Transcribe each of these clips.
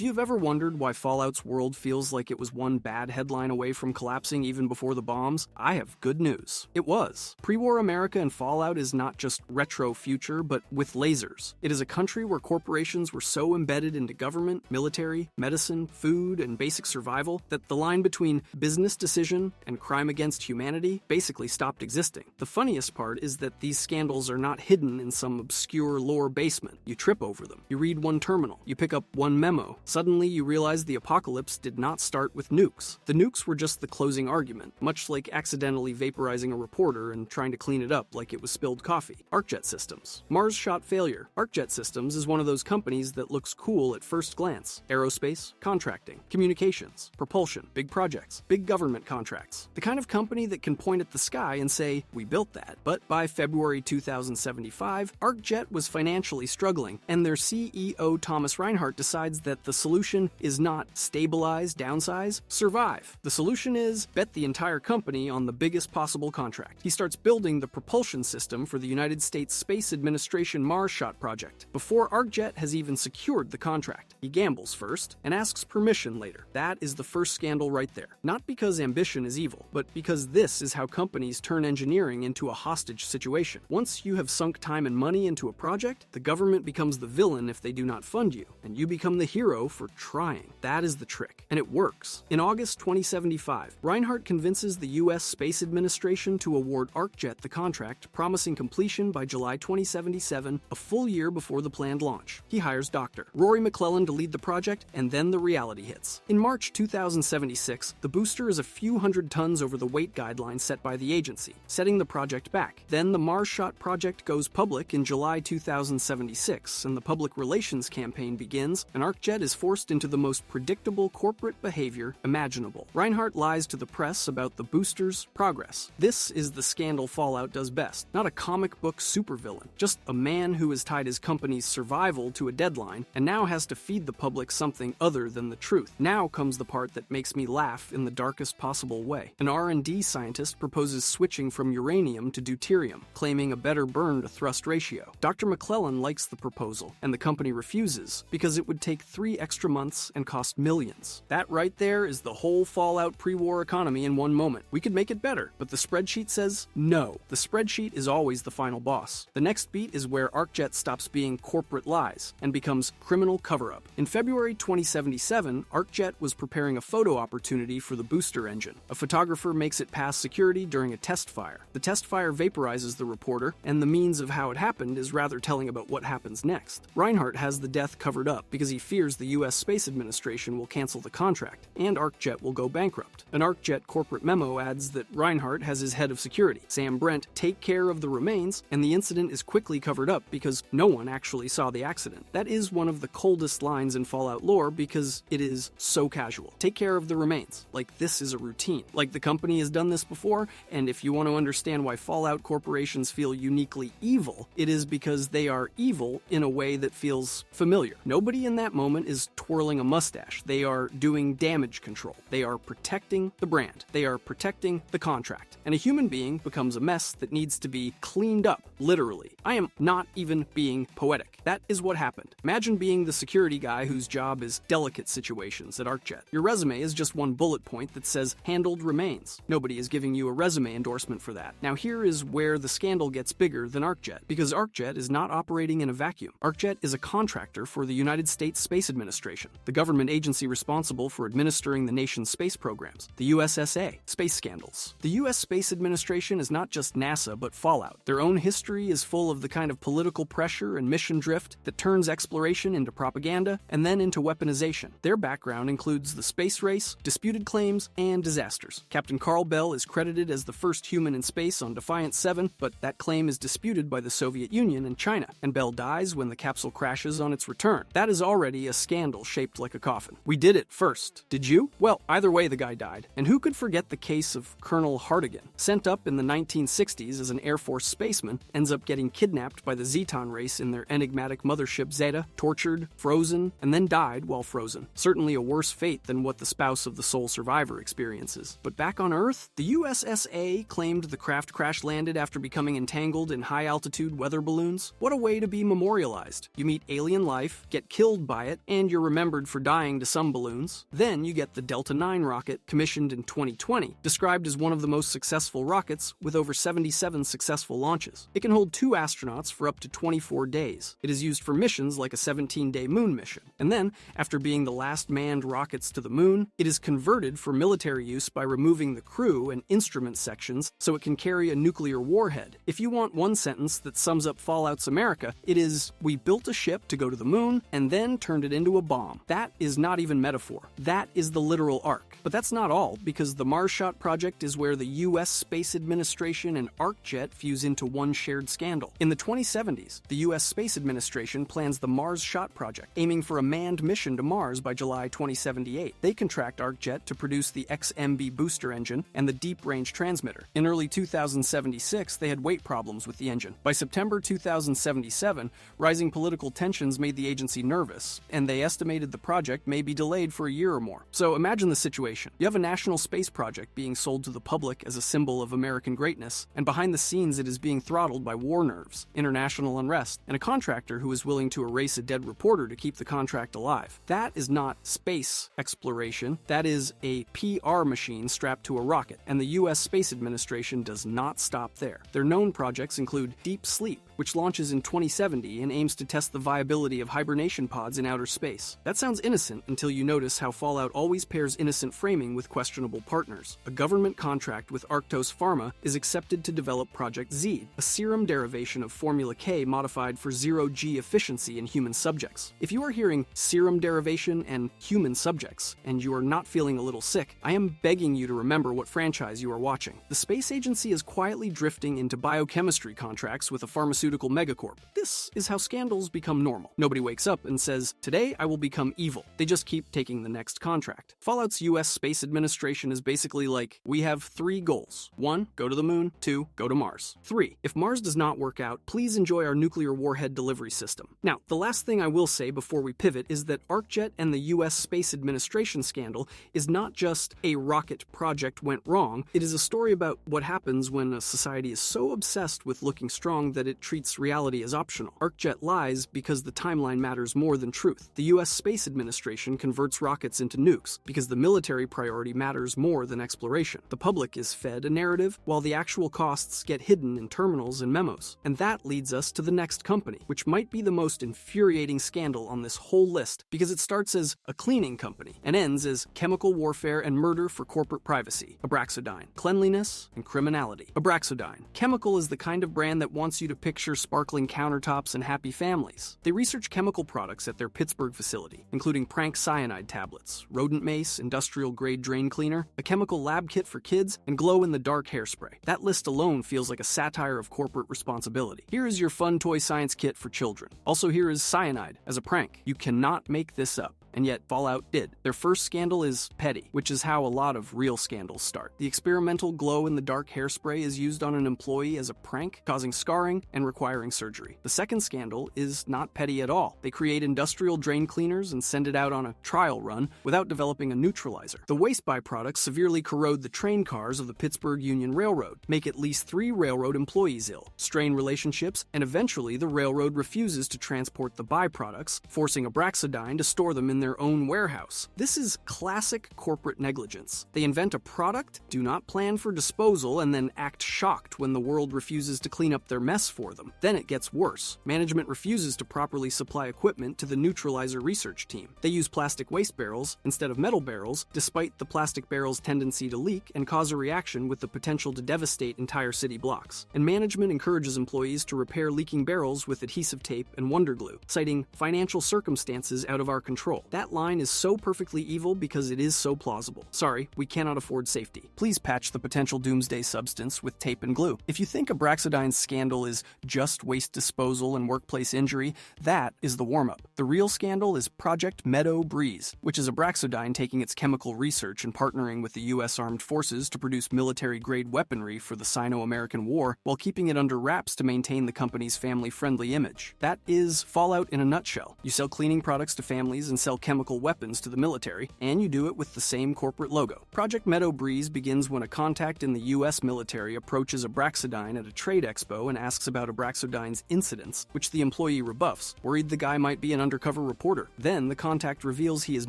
If you've ever wondered why Fallout's world feels like it was one bad headline away from collapsing even before the bombs, I have good news. It was. Pre-war America in Fallout is not just retro future, but with lasers. It is a country where corporations were so embedded into government, military, medicine, food, and basic survival that the line between business decision and crime against humanity basically stopped existing. The funniest part is that these scandals are not hidden in some obscure lore basement. You trip over them. You read one terminal. You pick up one memo. Suddenly you realize the apocalypse did not start with nukes. The nukes were just the closing argument, much like accidentally vaporizing a reporter and trying to clean it up like it was spilled coffee. Arkjet Systems. Mars shot failure. Arkjet Systems is one of those companies that looks cool at first glance. Aerospace, contracting, communications, propulsion, big projects, big government contracts. The kind of company that can point at the sky and say, we built that. But by February 2075, Arkjet was financially struggling, and their CEO Thomas Reinhardt decides that the solution is not stabilize, downsize, survive. The solution is bet the entire company on the biggest possible contract. He starts building the propulsion system for the United States Space Administration Mars Shot project before Arkjet has even secured the contract. He gambles first and asks permission later. That is the first scandal right there. Not because ambition is evil, but because this is how companies turn engineering into a hostage situation. Once you have sunk time and money into a project, the government becomes the villain if they do not fund you, and you become the hero for trying. That is the trick, and it works. In August 2075, Reinhardt convinces the U.S. Space Administration to award Arkjet the contract, promising completion by July 2077, a full year before the planned launch. He hires Dr. Rory McClellan to lead the project, and then the reality hits. In March 2076, the booster is a few hundred tons over the weight guideline set by the agency, setting the project back. Then the Mars Shot project goes public in July 2076, and the public relations campaign begins, and Arkjet is forced into the most predictable corporate behavior imaginable. Reinhardt lies to the press about the booster's progress. This is the scandal Fallout does best. Not a comic book supervillain, just a man who has tied his company's survival to a deadline and now has to feed the public something other than the truth. Now comes the part that makes me laugh in the darkest possible way. An R&D scientist proposes switching from uranium to deuterium, claiming a better burn-to-thrust ratio. Dr. McClellan likes the proposal, and the company refuses because it would take 3 extra months and cost millions. That right there is the whole Fallout pre-war economy in one moment. We could make it better, but the spreadsheet says no. The spreadsheet is always the final boss. The next beat is where Arkjet stops being corporate lies and becomes criminal cover-up. In February 2077, Arkjet was preparing a photo opportunity for the booster engine. A photographer makes it pass security during a test fire. The test fire vaporizes the reporter, and the means of how it happened is rather telling about what happens next. Reinhardt has the death covered up because he fears the U.S. Space Administration will cancel the contract, and Arkjet will go bankrupt. An Arkjet corporate memo adds that Reinhardt has his head of security, Sam Brent, take care of the remains, and the incident is quickly covered up because no one actually saw the accident. That is one of the coldest lines in Fallout lore because it is so casual. Take care of the remains. Like this is a routine. Like the company has done this before, and if you want to understand why Fallout corporations feel uniquely evil, it is because they are evil in a way that feels familiar. Nobody in that moment is twirling a mustache. They are doing damage control. They are protecting the brand. They are protecting the contract. And a human being becomes a mess that needs to be cleaned up, literally. I am not even being poetic. That is what happened. Imagine being the security guy whose job is delicate situations at Arkjet. Your resume is just one bullet point that says handled remains. Nobody is giving you a resume endorsement for that. Now here is where the scandal gets bigger than Arkjet, because Arkjet is not operating in a vacuum. Arkjet is a contractor for the United States Space Administration, the government agency responsible for administering the nation's space programs. The USSA, space scandals. The U.S. Space Administration is not just NASA, but Fallout. Their own history is full of the kind of political pressure and mission drift that turns exploration into propaganda and then into weaponization. Their background includes the space race, disputed claims, and disasters. Captain Carl Bell is credited as the first human in space on Defiant 7, but that claim is disputed by the Soviet Union and China, and Bell dies when the capsule crashes on its return. That is already a scandal shaped like a coffin. We did it first. Did you? Well, either way the guy died. And who could forget the case of Colonel HalluciGen? Sent up in the 1960s as an Air Force spaceman, ends up getting kidnapped by the Zeton race in their enigmatic mothership Zeta, tortured, frozen, and then died while frozen. Certainly a worse fate than what the spouse of the sole survivor experiences. But back on Earth, the USSA claimed the craft crash-landed after becoming entangled in high-altitude weather balloons. What a way to be memorialized. You meet alien life, get killed by it, and you're remembered for dying to some balloons. Then you get the Delta IX rocket, commissioned in 2020, described as one of the most successful rockets with over 77 successful launches. It can hold 2 astronauts for up to 24 days. It is used for missions like a 17-day moon mission. And then, after being the last manned rockets to the moon, it is converted for military use by removing the crew and instrument sections so it can carry a nuclear warhead. If you want one sentence that sums up Fallout's America, it is, we built a ship to go to the moon and then turned it into a bomb. That is not even metaphor. That is the literal arc. But that's not all, because the Mars Shot project is where the US Space Administration and Arkjet fuse into one shared scandal. In the 2070s, the US Space Administration plans the Mars Shot project, aiming for a manned mission to Mars by July 2078. They contract Arkjet to produce the XMB booster engine and the deep range transmitter. In early 2076, they had weight problems with the engine. By September 2077, rising political tensions made the agency nervous, and they estimated the project may be delayed for a year or more. So imagine the situation. You have a national space project being sold to the public as a symbol of American greatness, and behind the scenes it is being throttled by war nerves, international unrest, and a contractor who is willing to erase a dead reporter to keep the contract alive. That is not space exploration. That is a PR machine strapped to a rocket, and the US Space Administration does not stop there. Their known projects include Deep Sleep, which launches in 2070 and aims to test the viability of hibernation pods in outer space. That sounds innocent until you notice how Fallout always pairs innocent framing with questionable partners. A government contract with Arctos Pharma is accepted to develop Project Z, a serum derivation of Formula K modified for zero-G efficiency in human subjects. If you are hearing serum derivation and human subjects, and you are not feeling a little sick, I am begging you to remember what franchise you are watching. The space agency is quietly drifting into biochemistry contracts with a pharmaceutical megacorp. This is how scandals become normal. Nobody wakes up and says, today I will become evil. They just keep taking the next contract. Fallout's US Space Administration is basically like, we have 3 goals. 1, go to the moon. 2, go to Mars. 3, if Mars does not work out, please enjoy our nuclear warhead delivery system. Now, the last thing I will say before we pivot is that Arkjet and the US Space Administration scandal is not just a rocket project went wrong, it is a story about what happens when a society is so obsessed with looking strong that it treats reality as optional. Arkjet lies because the timeline matters more than truth. The US Space Administration converts rockets into nukes because the military priority matters more than exploration. The public is fed a narrative while the actual costs get hidden in terminals and memos. And that leads us to the next company, which might be the most infuriating scandal on this whole list because it starts as a cleaning company and ends as chemical warfare and murder for corporate privacy. Abraxodyne, cleanliness and criminality. Abraxodyne. Chemical is the kind of brand that wants you to picture sparkling countertops and happy families. They research chemical products at their Pittsburgh facility, including prank cyanide tablets, rodent mace, industrial-grade drain cleaner, a chemical lab kit for kids, and glow-in-the-dark hairspray. That list alone feels like a satire of corporate responsibility. Here is your fun toy science kit for children. Also, here is cyanide as a prank. You cannot make this up. And yet, Fallout did. Their first scandal is petty, which is how a lot of real scandals start. The experimental glow-in-the-dark hairspray is used on an employee as a prank, causing scarring and requiring surgery. The second scandal is not petty at all. They create industrial drain cleaners and send it out on a trial run without developing a neutralizer. The waste byproducts severely corrode the train cars of the Pittsburgh Union Railroad, make at least 3 railroad employees ill, strain relationships, and eventually the railroad refuses to transport the byproducts, forcing Abraxodyne to store them in their own warehouse. This is classic corporate negligence. They invent a product, do not plan for disposal, and then act shocked when the world refuses to clean up their mess for them. Then it gets worse. Management refuses to properly supply equipment to the neutralizer research team. They use plastic waste barrels instead of metal barrels, despite the plastic barrel's tendency to leak and cause a reaction with the potential to devastate entire city blocks. And management encourages employees to repair leaking barrels with adhesive tape and wonder glue, citing financial circumstances out of our control. That line is so perfectly evil because it is so plausible. Sorry, we cannot afford safety. Please patch the potential doomsday substance with tape and glue. If you think Abraxodyne's scandal is just waste disposal and workplace injury, that is the warm-up. The real scandal is Project Meadow Breeze, which is Abraxodyne taking its chemical research and partnering with the U.S. Armed Forces to produce military-grade weaponry for the Sino-American War while keeping it under wraps to maintain the company's family-friendly image. That is Fallout in a nutshell. You sell cleaning products to families and sell chemical weapons to the military, and you do it with the same corporate logo. Project Meadow Breeze begins when a contact in the US military approaches Abraxodyne at a trade expo and asks about Abraxodyne's incidents, which the employee rebuffs, worried the guy might be an undercover reporter. Then the contact reveals he is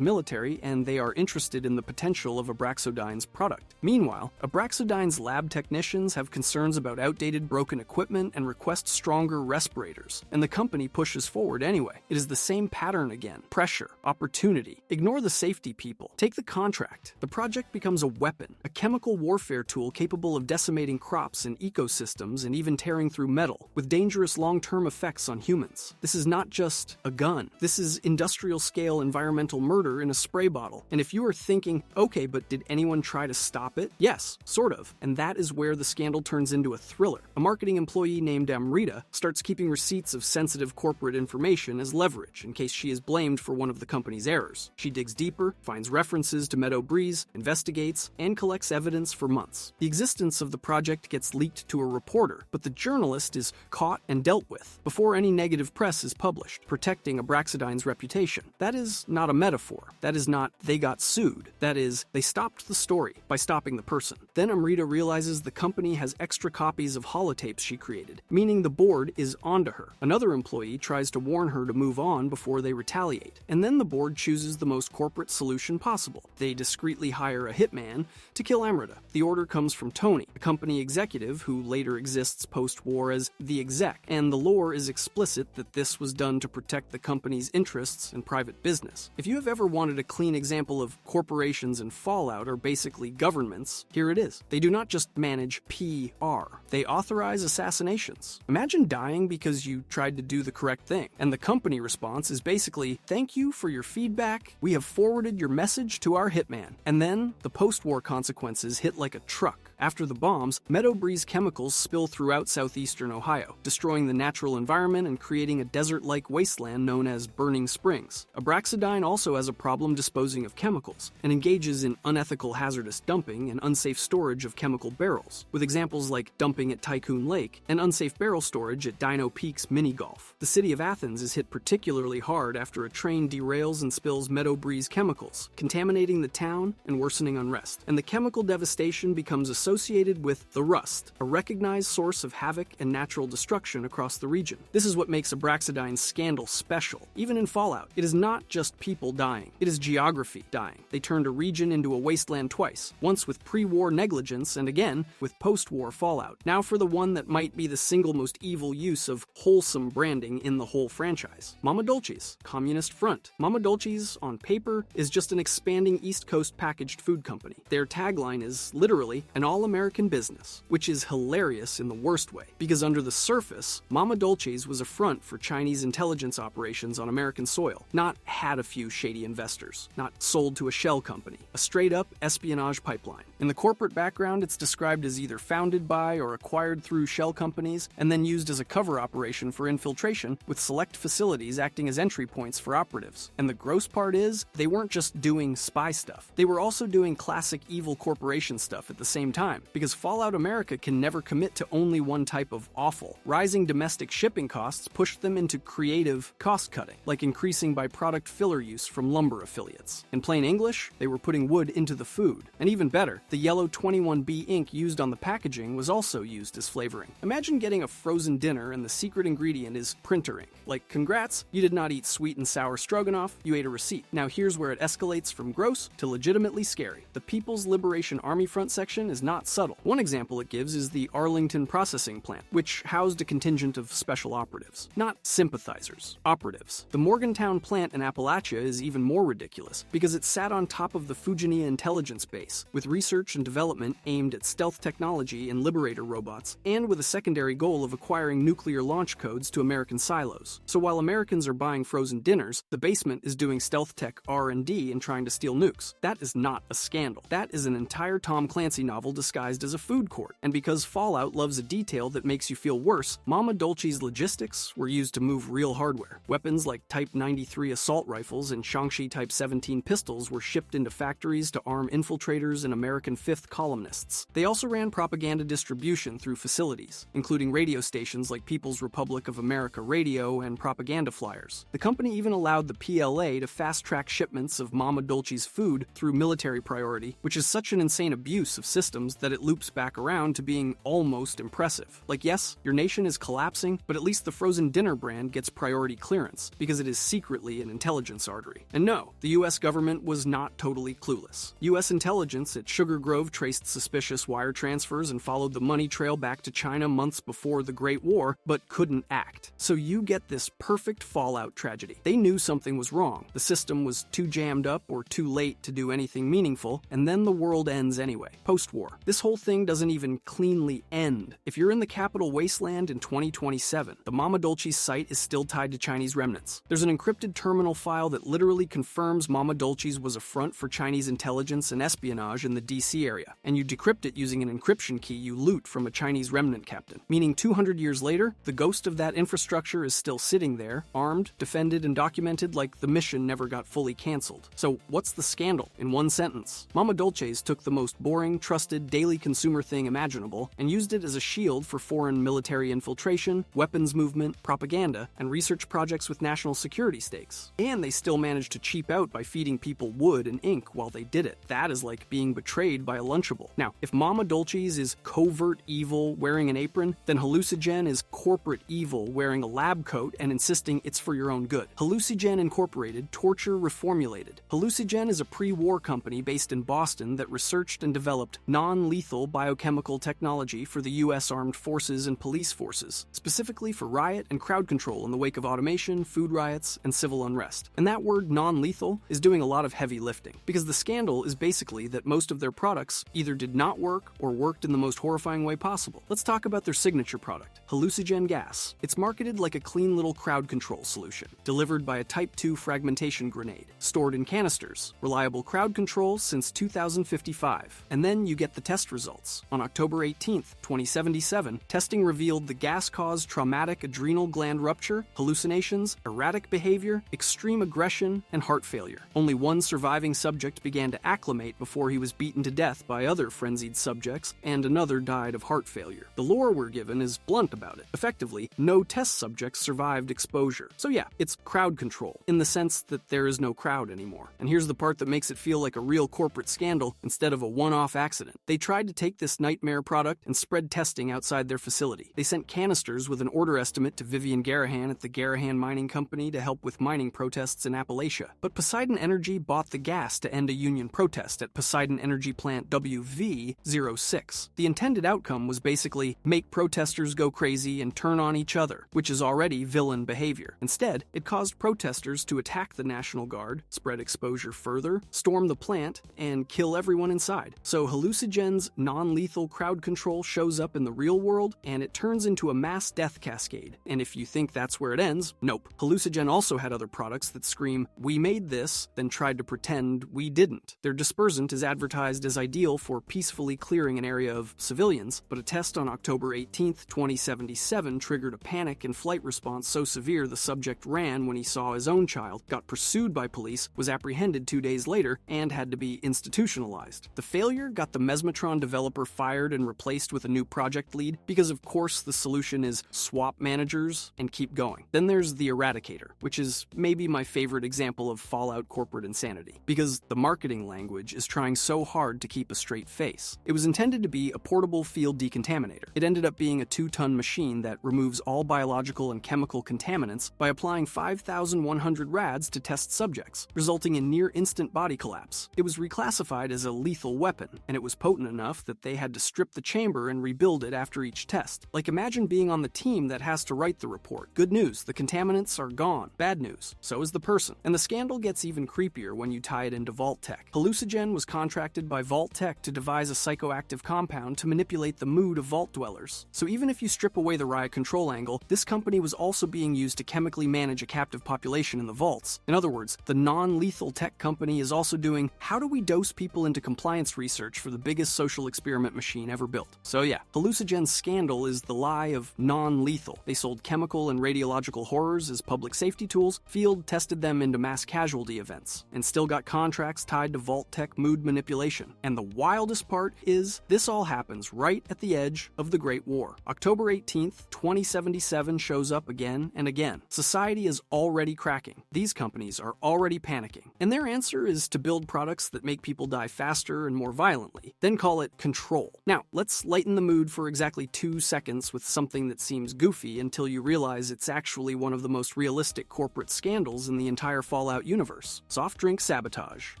military and they are interested in the potential of Abraxodyne's product. Meanwhile, Abraxodyne's lab technicians have concerns about outdated broken equipment and request stronger respirators, and the company pushes forward anyway. It is the same pattern again. Pressure, opportunity. Ignore the safety people. Take the contract. The project becomes a weapon, a chemical warfare tool capable of decimating crops and ecosystems and even tearing through metal, with dangerous long-term effects on humans. This is not just a gun. This is industrial-scale environmental murder in a spray bottle. And if you are thinking, okay, but did anyone try to stop it? Yes, sort of. And that is where the scandal turns into a thriller. A marketing employee named Amrita starts keeping receipts of sensitive corporate information as leverage in case she is blamed for one of the company's errors. She digs deeper, finds references to Meadow Breeze, investigates, and collects evidence for months. The existence of the project gets leaked to a reporter, but the journalist is caught and dealt with before any negative press is published, protecting Abraxodyne's reputation. That is not a metaphor. That is not they got sued. That is, they stopped the story by stopping the person. Then Amrita realizes the company has extra copies of holotapes she created, meaning the board is onto her. Another employee tries to warn her to move on before they retaliate. And then the board chooses the most corporate solution possible. They discreetly hire a hitman to kill Amrita. The order comes from Tony, a company executive who later exists post-war as the exec, and the lore is explicit that this was done to protect the company's interests and private business. If you have ever wanted a clean example of corporations and Fallout are basically governments, here it is. They do not just manage PR. They authorize assassinations. Imagine dying because you tried to do the correct thing, and the company response is basically, thank you for your feedback, we have forwarded your message to our hitman. And then, the post-war consequences hit like a truck. After the bombs, Meadow Breeze chemicals spill throughout southeastern Ohio, destroying the natural environment and creating a desert-like wasteland known as Burning Springs. Abraxodyne also has a problem disposing of chemicals, and engages in unethical hazardous dumping and unsafe storage of chemical barrels, with examples like dumping at Tycoon Lake and unsafe barrel storage at Dino Peaks Mini Golf. The city of Athens is hit particularly hard after a train derails and spills Meadow Breeze chemicals, contaminating the town and worsening unrest. And the chemical devastation becomes associated with the Rust, a recognized source of havoc and natural destruction across the region. This is what makes Abraxodyne's scandal special. Even in Fallout, it is not just people dying, it is geography dying. They turned a region into a wasteland twice, once with pre-war negligence and again with post-war Fallout. Now for the one that might be the single most evil use of wholesome branding in the whole franchise. Mama Dolce's Communist Front. Mama Dolce's, on paper, is just an expanding East Coast packaged food company. Their tagline is literally an all-American business, which is hilarious in the worst way, because under the surface, Mama Dolce's was a front for Chinese intelligence operations on American soil, not had a few shady investors, not sold to a shell company, a straight-up espionage pipeline. In the corporate background, it's described as either founded by or acquired through shell companies, and then used as a cover operation for infiltration, with select facilities acting as entry points for operatives. And the gross part is, they weren't just doing spy stuff. They were also doing classic evil corporation stuff at the same time, because Fallout America can never commit to only one type of awful. Rising domestic shipping costs pushed them into creative cost-cutting, like increasing byproduct filler use from lumber affiliates. In plain English, they were putting wood into the food. And even better, the yellow 21B ink used on the packaging was also used as flavoring. Imagine getting a frozen dinner and the secret ingredient is printer ink. Like, congrats, you did not eat sweet and sour stroganoff, you ate a receipt. Now here's where it escalates from gross to legitimately scary. The People's Liberation Army front section is not subtle. One example it gives is the Arlington processing plant, which housed a contingent of special operatives. Not sympathizers, operatives. The Morgantown plant in Appalachia is even more ridiculous, because it sat on top of the Fujinia intelligence base, with research and development aimed at stealth technology and Liberator robots, and with a secondary goal of acquiring nuclear launch codes to American silos. So while Americans are buying frozen dinners, the basement is doing stealth tech R&D and trying to steal nukes. That is not a scandal. That is an entire Tom Clancy novel disguised as a food court. And because Fallout loves a detail that makes you feel worse, Mama Dolce's logistics were used to move real hardware. Weapons like Type 93 assault rifles and Shangxi Type 17 pistols were shipped into factories to arm infiltrators and American Fifth columnists. They also ran propaganda distribution through facilities, including radio stations like People's Republic of America Radio and propaganda flyers. The company even allowed the PLA delay to fast-track shipments of Mama Dolce's food through military priority, which is such an insane abuse of systems that it loops back around to being almost impressive. Like, yes, your nation is collapsing, but at least the frozen dinner brand gets priority clearance, because it is secretly an intelligence artery. And no, the US government was not totally clueless. US intelligence at Sugar Grove traced suspicious wire transfers and followed the money trail back to China months before the Great War, but couldn't act. So you get this perfect fallout tragedy. They knew something was wrong. The system was too jammed up or too late to do anything meaningful, and then the world ends anyway. Post-war. This whole thing doesn't even cleanly end. If you're in the capital wasteland in 2027, the Mama Dolce's site is still tied to Chinese remnants. There's an encrypted terminal file that literally confirms Mama Dolce's was a front for Chinese intelligence and espionage in the DC area, and you decrypt it using an encryption key you loot from a Chinese remnant captain. Meaning 200 years later, the ghost of that infrastructure is still sitting there, armed, defended, and documented like the mission never got fully cancelled. So what's the scandal? In one sentence, Mama Dolce's took the most boring, trusted, daily consumer thing imaginable and used it as a shield for foreign military infiltration, weapons movement, propaganda, and research projects with national security stakes. And they still managed to cheap out by feeding people wood and ink while they did it. That is like being betrayed by a Lunchable. Now, if Mama Dolce's is covert evil wearing an apron, then HalluciGen is corporate evil wearing a lab coat and insisting it's for your own good. HalluciGen Incorporated, torture reformulated. HalluciGen is a pre-war company based in Boston that researched and developed non-lethal biochemical technology for the US Armed Forces and police forces, specifically for riot and crowd control in the wake of automation, food riots, and civil unrest. And that word non-lethal is doing a lot of heavy lifting, because the scandal is basically that most of their products either did not work or worked in the most horrifying way possible. Let's talk about their signature product, HalluciGen Gas. It's marketed like a clean little crowd control solution, delivered by a Type 2 fragmentation grenade, stored in canisters, reliable crowd control since 2055. And then you get the test results. On October 18th, 2077, testing revealed the gas caused traumatic adrenal gland rupture, hallucinations, erratic behavior, extreme aggression, and heart failure. Only one surviving subject began to acclimate before he was beaten to death by other frenzied subjects, and another died of heart failure. The lore we're given is blunt about it. Effectively, no test subjects survived exposure. So yeah, it's crowd control, in the sense that there is no crowd anymore. And here's the part that makes it feel like a real corporate scandal instead of a one-off accident. They tried to take this nightmare product and spread testing outside their facility. They sent canisters with an order estimate to Vivian Garahan at the Garahan Mining Company to help with mining protests in Appalachia. But Poseidon Energy bought the gas to end a union protest at Poseidon Energy Plant WV-06. The intended outcome was basically make protesters go crazy and turn on each other, which is already villain behavior. Instead, it caused protesters to attack the National Guard, spread exposure further, storm the plant, and kill everyone inside. So HalluciGen's non-lethal crowd control shows up in the real world, and it turns into a mass death cascade. And if you think that's where it ends, nope. HalluciGen also had other products that scream, "We made this," then tried to pretend we didn't. Their dispersant is advertised as ideal for peacefully clearing an area of civilians, but a test on October 18th, 2077 triggered a panic and flight response so severe the subject ran when he saw his own child, got pursued by police, was apprehended 2 days later, and had to be institutionalized. The failure got the Mesmetron developer fired and replaced with a new project lead, because of course the solution is swap managers and keep going. Then there's the Eradicator, which is maybe my favorite example of Fallout corporate insanity, because the marketing language is trying so hard to keep a straight face. It was intended to be a portable field decontaminator. It ended up being a 2-ton machine that removes all biological and chemical contaminants by applying 5,100 rads to test subjects, resulting in near-instant body collapse. It was reclassified as a lethal weapon, and it was potent enough that they had to strip the chamber and rebuild it after each test. Like, imagine being on the team that has to write the report. Good news, the contaminants are gone. Bad news, so is the person. And the scandal gets even creepier when you tie it into Vault Tech. HalluciGen was contracted by Vault Tech to devise a psychoactive compound to manipulate the mood of vault dwellers. So even if you strip away the riot control angle, this company was also being used to chemically manage a captive population in the vaults. In other words, the non-lethal tech company is also doing, how do we dose people into compliance research for the biggest social experiment machine ever built? So yeah, HalluciGen's scandal is the lie of non-lethal. They sold chemical and radiological horrors as public safety tools, field tested them into mass casualty events, and still got contracts tied to Vault Tech mood manipulation. And the wildest part is, this all happens right at the edge of the Great War. October 18th, 2077 shows up again and again. Society is already cracking. These these companies are already panicking, and their answer is to build products that make people die faster and more violently, then call it control. Now, let's lighten the mood for exactly 2 seconds with something that seems goofy until you realize it's actually one of the most realistic corporate scandals in the entire Fallout universe. Soft drink sabotage.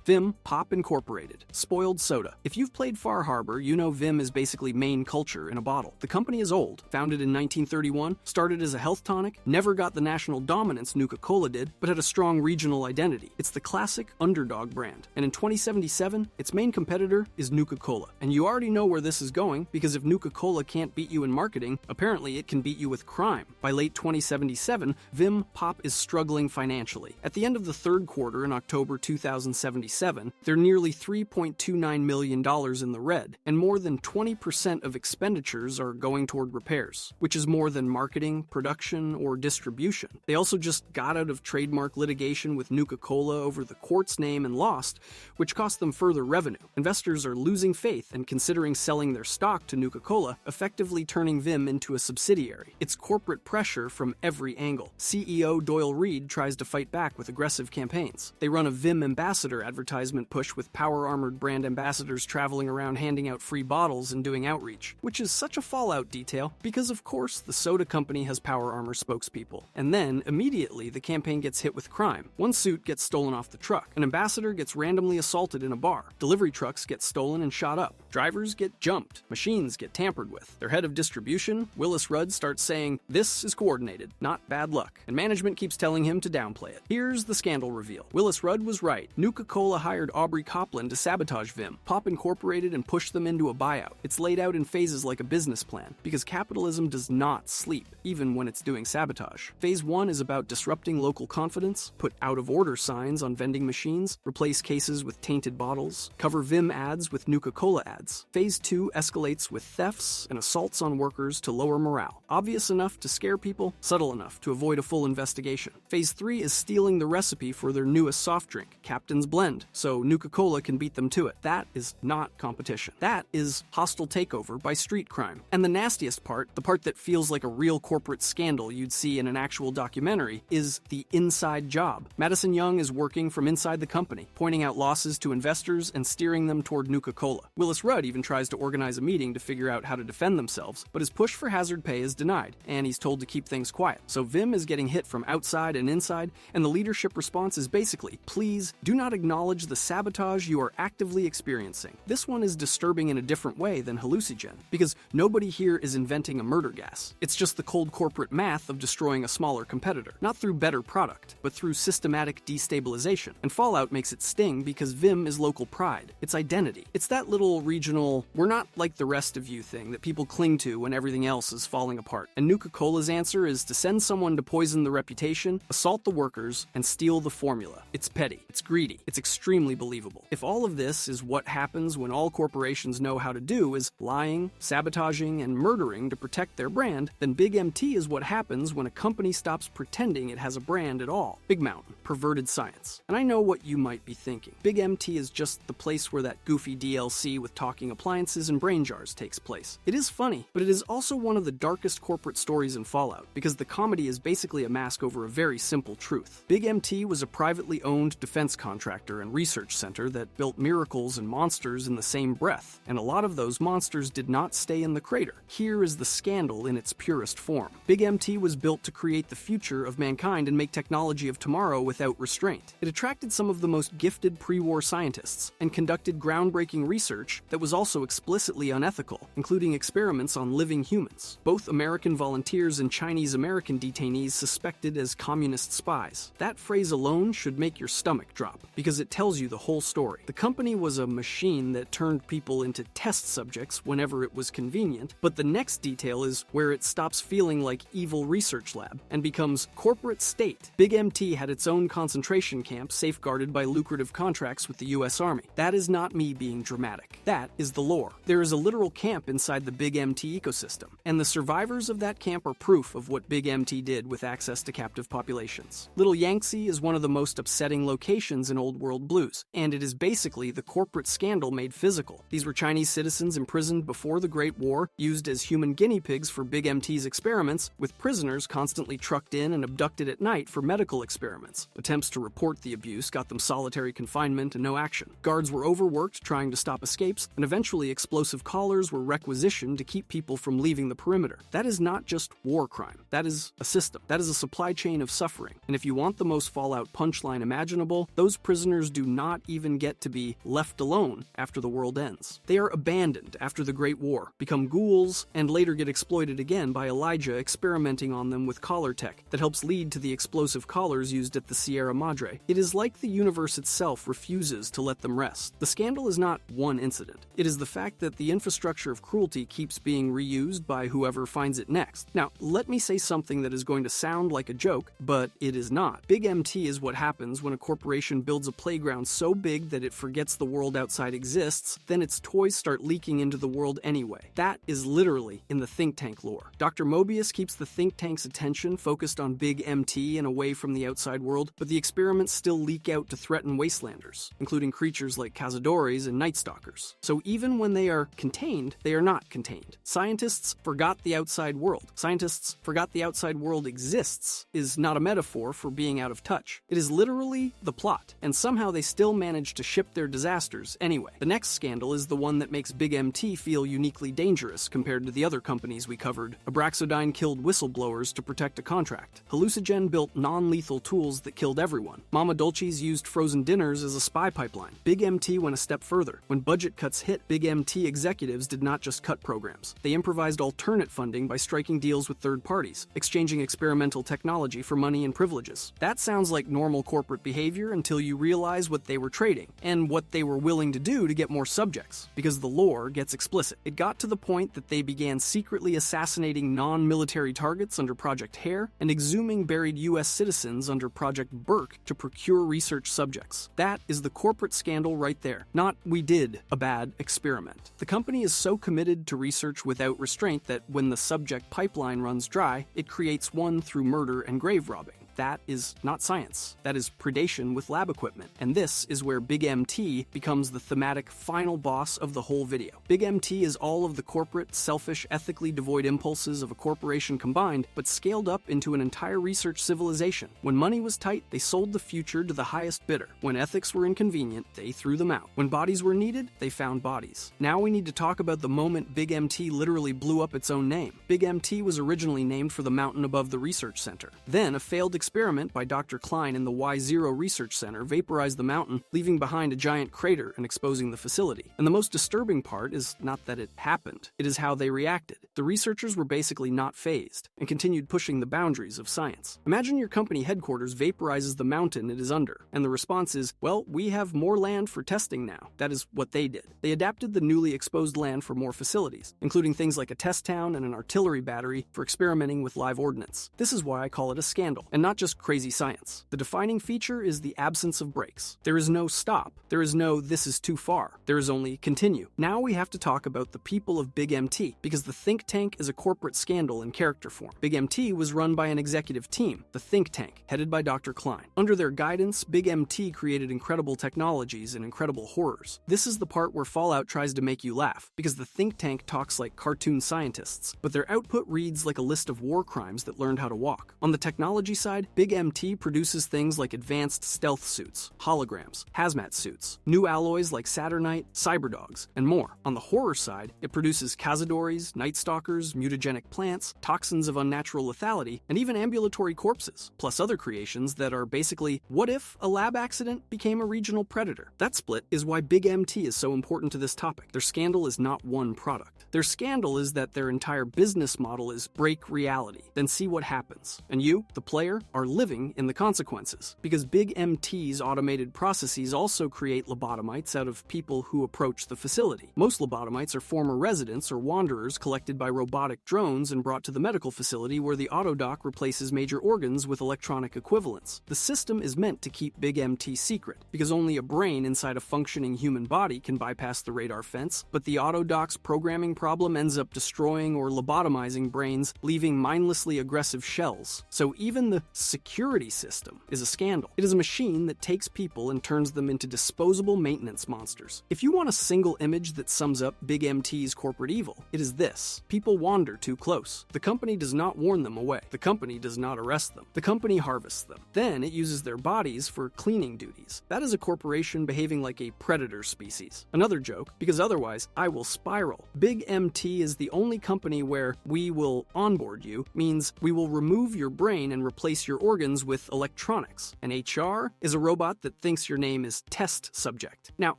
Vim Pop Incorporated. Spoiled soda. If you've played Far Harbor, you know Vim is basically main culture in a bottle. The company is old, founded in 1931, started as a health tonic, never got the national dominance Nuka-Cola did, but had a strong regional identity. It's the classic underdog brand. And in 2077, its main competitor is Nuka-Cola. And you already know where this is going, because if Nuka-Cola can't beat you in marketing, apparently it can beat you with crime. By late 2077, Vim Pop is struggling financially. At the end of the third quarter in October 2077, they're nearly $3.29 million in the red, and more than 20% of expenditures are going toward repairs, which is more than marketing, production, or distribution. They also just got out of trademark litigation with Nuka-Cola over the Quartz name and lost, which cost them further revenue. Investors are losing faith and considering selling their stock to Nuka-Cola, effectively turning Vim into a subsidiary. It's corporate pressure from every angle. CEO Doyle Reed tries to fight back with aggressive campaigns. They run a Vim ambassador advertisement push with power-armored brand ambassadors traveling around handing out free bottles and doing outreach, which is such a Fallout detail because, of course, the soda company has power armor spokespeople. And then, immediately, the campaign gets hit with crime. One suit gets stolen off the truck. An ambassador gets randomly assaulted in a bar. Delivery trucks get stolen and shot up. Drivers get jumped. Machines get tampered with. Their head of distribution, Willis Rudd, starts saying, "This is coordinated, not bad luck." And management keeps telling him to downplay it. Here's the scandal reveal. Willis Rudd was right. Nuka-Cola hired Aubrey Copland to sabotage Vim. Pop Incorporated and pushed them into a buyout. It's laid out in phases like a business plan, because capitalism does not sleep, even when it's doing sabotage. Phase 1 is about disrupting local confidence, put out-of-order signs on vending machines, replace cases with tainted bottles, cover Vim ads with Nuka-Cola ads. Phase 2 escalates with thefts and assaults on workers to lower morale. Obvious enough to scare people, subtle enough to avoid a full investigation. Phase 3 is stealing the recipe for their newest soft drink, Captain's Blend, so Nuka-Cola can beat them to it. That is not competition. That is hostile takeover by street crime. And the nastiest part, the part that feels like a real corporate scandal you'd see in an actual documentary, is the inside job. Madison Young is working from inside the company, pointing out losses to investors and steering them toward Nuka-Cola. Willis Rudd even tries to organize a meeting to figure out how to defend themselves, but his push for hazard pay is denied, and he's told to keep things quiet. So Vim is getting hit from outside and inside, and the leadership response is basically, please do not acknowledge the sabotage you are actively experiencing. This one is disturbing in a different way than HalluciGen, because nobody here is inventing a murder gas. It's just the cold corporate math of destroying a smaller competitor, not through better product, but through systematic destabilization. And Fallout makes it sting because Vim is local pride, its identity. It's that little regional, we're not like the rest of you thing that people cling to when everything else is falling apart. And Nuka-Cola's answer is to send someone to poison the reputation, assault the workers, and steal the formula. It's petty, it's greedy, it's extremely believable. If all of this is what happens when all corporations know how to do is lying, sabotaging, and murdering to protect their brand, then Big MT is what happens when a company stops pretending it has a brand at all. Big Mountain, perverted science. And I know what you might be thinking. Big MT is just the place where that goofy DLC with talking appliances and brain jars takes place. It is funny, but it is also one of the darkest corporate stories in Fallout, because the comedy is basically a mask over a very simple truth. Big MT was a privately owned defense contractor and research center that built miracles and monsters in the same breath, and a lot of those monsters did not stay in the crater. Here is the scandal in its purest form. Big MT was built to create the future of mankind and make technology of tomorrow without restraint. It attracted some of the most gifted pre-war scientists and conducted groundbreaking research that was also explicitly unethical, including experiments on living humans. Both American volunteers and Chinese American detainees suspected as communist spies. That phrase alone should make your stomach drop, because it tells you the whole story. The company was a machine that turned people into test subjects whenever it was convenient, but the next detail is where it stops feeling like evil research lab and becomes corporate state. Big MT had its own concentration camp safeguarded by lucrative contracts with the US Army. That is not me being dramatic. That is the lore. There is a literal camp inside the Big MT ecosystem, and the survivors of that camp are proof of what Big MT did with access to captive populations. Little Yangtze is one of the most upsetting locations in Old World Blues, and it is basically the corporate scandal made physical. These were Chinese citizens imprisoned before the Great War, used as human guinea pigs for Big MT's experiments, with prisoners constantly trucked in and abducted at night for medical experiments experiments. Attempts to report the abuse got them solitary confinement and no action. Guards were overworked trying to stop escapes, and eventually explosive collars were requisitioned to keep people from leaving the perimeter. That is not just war crime. That is a system. That is a supply chain of suffering. And if you want the most Fallout punchline imaginable, those prisoners do not even get to be left alone after the world ends. They are abandoned after the Great War, become ghouls, and later get exploited again by Elijah experimenting on them with collar tech that helps lead to the explosive collars used at the Sierra Madre. It is like the universe itself refuses to let them rest. The scandal is not one incident. It is the fact that the infrastructure of cruelty keeps being reused by whoever finds it next. Now, let me say something that is going to sound like a joke, but it is not. Big MT is what happens when a corporation builds a playground so big that it forgets the world outside exists, then its toys start leaking into the world anyway. That is literally in the think tank lore. Dr. Mobius keeps the think tank's attention focused on Big MT and away from the outside world, but the experiments still leak out to threaten wastelanders, including creatures like cazadores and night stalkers. So even when they are contained, they are not contained. Scientists forgot the outside world. Scientists forgot the outside world exists is not a metaphor for being out of touch. It is literally the plot, and somehow they still manage to ship their disasters anyway. The next scandal is the one that makes Big MT feel uniquely dangerous compared to the other companies we covered. Abraxodyne killed whistleblowers to protect a contract. HalluciGen built non-lethal tools that killed everyone. Mama Dolce's used frozen dinners as a spy pipeline. Big MT went a step further. When budget cuts hit, Big MT executives did not just cut programs. They improvised alternate funding by striking deals with third parties, exchanging experimental technology for money and privileges. That sounds like normal corporate behavior until you realize what they were trading, and what they were willing to do to get more subjects, because the lore gets explicit. It got to the point that they began secretly assassinating non-military targets under Project Hare and exhuming buried US citizens under Project Burke to procure research subjects. That is the corporate scandal right there, not we did a bad experiment. The company is so committed to research without restraint that when the subject pipeline runs dry, it creates one through murder and grave robbing. That is not science. That is predation with lab equipment. And this is where Big MT becomes the thematic final boss of the whole video. Big MT is all of the corporate, selfish, ethically devoid impulses of a corporation combined, but scaled up into an entire research civilization. When money was tight, they sold the future to the highest bidder. When ethics were inconvenient, they threw them out. When bodies were needed, they found bodies. Now we need to talk about the moment Big MT literally blew up its own name. Big MT was originally named for the mountain above the research center. Then a failed experiment by Dr. Klein in the Y0 Research Center vaporized the mountain, leaving behind a giant crater and exposing the facility. And the most disturbing part is not that it happened, it is how they reacted. The researchers were basically not fazed and continued pushing the boundaries of science. Imagine your company headquarters vaporizes the mountain it is under, and the response is, well, we have more land for testing now. That is what they did. They adapted the newly exposed land for more facilities, including things like a test town and an artillery battery for experimenting with live ordnance. This is why I call it a scandal, and not just crazy science. The defining feature is the absence of brakes. There is no stop. There is no this is too far. There is only continue. Now we have to talk about the people of Big MT, because the think tank is a corporate scandal in character form. Big MT was run by an executive team, the think tank, headed by Dr. Klein. Under their guidance, Big MT created incredible technologies and incredible horrors. This is the part where Fallout tries to make you laugh, because the think tank talks like cartoon scientists, but their output reads like a list of war crimes that learned how to walk. On the technology side, Big MT produces things like advanced stealth suits, holograms, hazmat suits, new alloys like Saturnite, cyberdogs, and more. On the horror side, it produces cazadores, night stalkers, mutagenic plants, toxins of unnatural lethality, and even ambulatory corpses, plus other creations that are basically, what if a lab accident became a regional predator? That split is why Big MT is so important to this topic. Their scandal is not one product. Their scandal is that their entire business model is break reality, then see what happens. And you, the player, are living in the consequences. Because Big MT's automated processes also create lobotomites out of people who approach the facility. Most lobotomites are former residents or wanderers collected by robotic drones and brought to the medical facility where the autodoc replaces major organs with electronic equivalents. The system is meant to keep Big MT secret, because only a brain inside a functioning human body can bypass the radar fence, but the autodoc's programming problem ends up destroying or lobotomizing brains, leaving mindlessly aggressive shells. So even the security system is a scandal. It is a machine that takes people and turns them into disposable maintenance monsters. If you want a single image that sums up Big MT's corporate evil, it is this. People wander too close. The company does not warn them away. The company does not arrest them. The company harvests them. Then it uses their bodies for cleaning duties. That is a corporation behaving like a predator species. Another joke, because otherwise I will spiral. Big MT is the only company where we will onboard you means we will remove your brain and replace your organs with electronics. And HR is a robot that thinks your name is test subject. Now,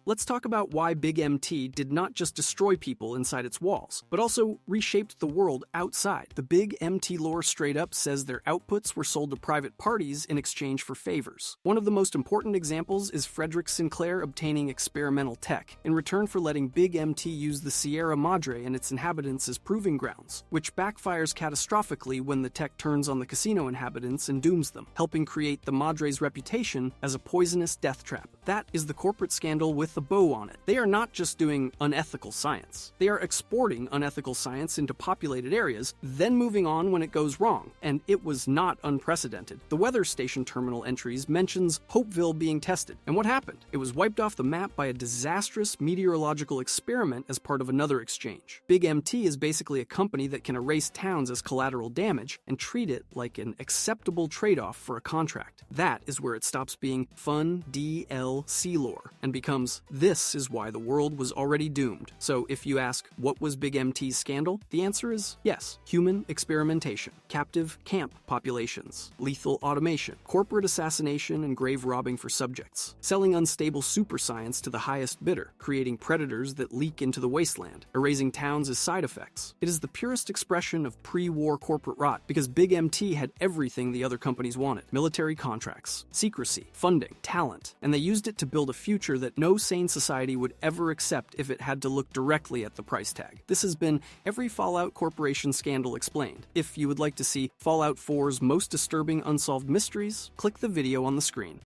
let's talk about why Big MT did not just destroy people inside its walls, but also reshaped the world outside. The Big MT lore straight up says their outputs were sold to private parties in exchange for favors. One of the most important examples is Frederick Sinclair obtaining experimental tech in return for letting Big MT use the Sierra Madre and its inhabitants as proving grounds, which backfires catastrophically when the tech turns on the casino inhabitants and dooms them, helping create the Madre's reputation as a poisonous death trap. That is the corporate scandal with a bow on it. They are not just doing unethical science. They are exporting unethical science into populated areas, then moving on when it goes wrong, and it was not unprecedented. The weather station terminal entries mentions Hopeville being tested, and what happened? It was wiped off the map by a disastrous meteorological experiment as part of another exchange. Big MT is basically a company that can erase towns as collateral damage and treat it like an acceptable trade-off for a contract. That is where it stops being fun DLC lore and becomes, this is why the world was already doomed. So if you ask, what was Big MT's scandal? The answer is yes. Human experimentation, captive camp populations, lethal automation, corporate assassination and grave robbing for subjects, selling unstable super science to the highest bidder, creating predators that leak into the wasteland, erasing towns as side effects. It is the purest expression of pre-war corporate rot because Big MT had everything the other companies wanted: military contracts, secrecy, funding, talent, and they used it to build a future that no sane society would ever accept if it had to look directly at the price tag. This has been every Fallout Corporation scandal explained. If you would like to see Fallout 4's most disturbing unsolved mysteries, click the video on the screen.